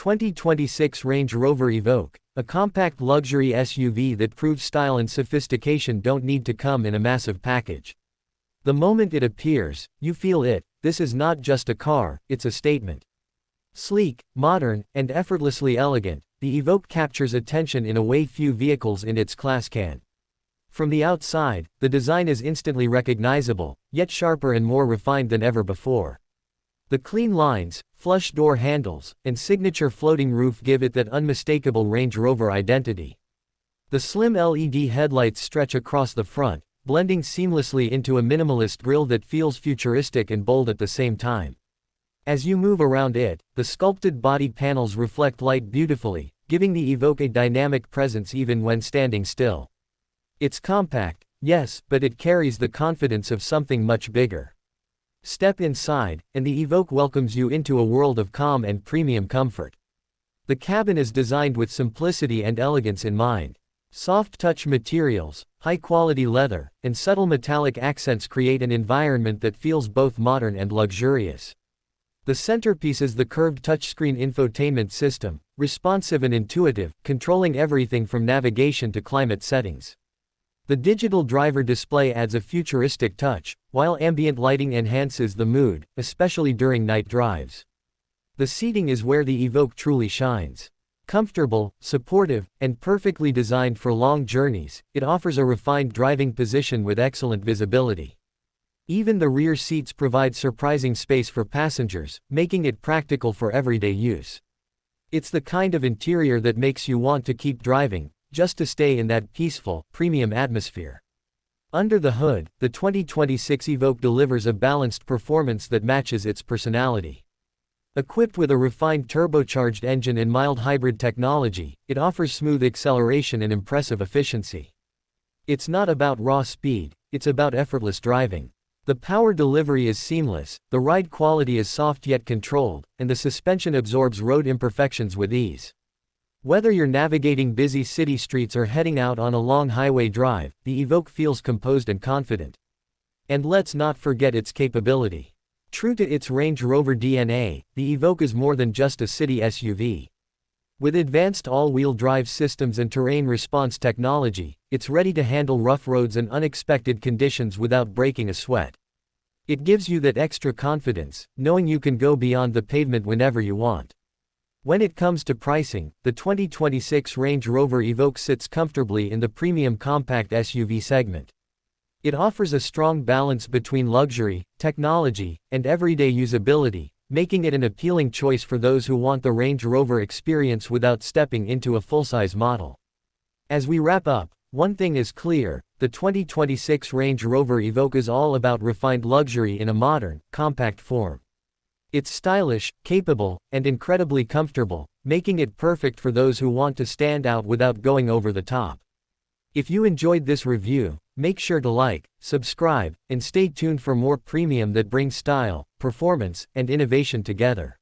2026 Range Rover Evoque, a compact luxury SUV that proves style and sophistication don't need to come in a massive package. The moment it appears, you feel it. This is not just a car, it's a statement. Sleek, modern, and effortlessly elegant, the Evoque captures attention in a way few vehicles in its class can. From the outside, the design is instantly recognizable, yet sharper and more refined than ever before. The clean lines, flush door handles, and signature floating roof give it that unmistakable Range Rover identity. The slim LED headlights stretch across the front, blending seamlessly into a minimalist grille that feels futuristic and bold at the same time. As you move around it, the sculpted body panels reflect light beautifully, giving the Evoque a dynamic presence even when standing still. It's compact, yes, but it carries the confidence of something much bigger. Step inside, and the Evoque welcomes you into a world of calm and premium comfort. The cabin is designed with simplicity and elegance in mind. Soft touch materials, high-quality leather, and subtle metallic accents create an environment that feels both modern and luxurious. The centerpiece is the curved touchscreen infotainment system, responsive and intuitive, controlling everything from navigation to climate settings. The digital driver display adds a futuristic touch, while ambient lighting enhances the mood, especially during night drives. The seating is where the Evoque truly shines. Comfortable, supportive, and perfectly designed for long journeys, it offers a refined driving position with excellent visibility. Even the rear seats provide surprising space for passengers, making it practical for everyday use. It's the kind of interior that makes you want to keep driving, just to stay in that peaceful, premium atmosphere. Under the hood, the 2026 Evoque delivers a balanced performance that matches its personality. Equipped with a refined turbocharged engine and mild hybrid technology, it offers smooth acceleration and impressive efficiency. It's not about raw speed, it's about effortless driving. The power delivery is seamless, the ride quality is soft yet controlled, and the suspension absorbs road imperfections with ease. Whether you're navigating busy city streets or heading out on a long highway drive, the Evoque feels composed and confident. And let's not forget its capability. True to its Range Rover DNA, the Evoque is more than just a city SUV. With advanced all-wheel drive systems and terrain response technology, it's ready to handle rough roads and unexpected conditions without breaking a sweat. It gives you that extra confidence, knowing you can go beyond the pavement whenever you want. When it comes to pricing, the 2026 Range Rover Evoque sits comfortably in the premium compact SUV segment. It offers a strong balance between luxury, technology, and everyday usability, making it an appealing choice for those who want the Range Rover experience without stepping into a full-size model. As we wrap up, one thing is clear: the 2026 Range Rover Evoque is all about refined luxury in a modern, compact form. It's stylish, capable, and incredibly comfortable, making it perfect for those who want to stand out without going over the top. If you enjoyed this review, make sure to like, subscribe, and stay tuned for more premium that brings style, performance, and innovation together.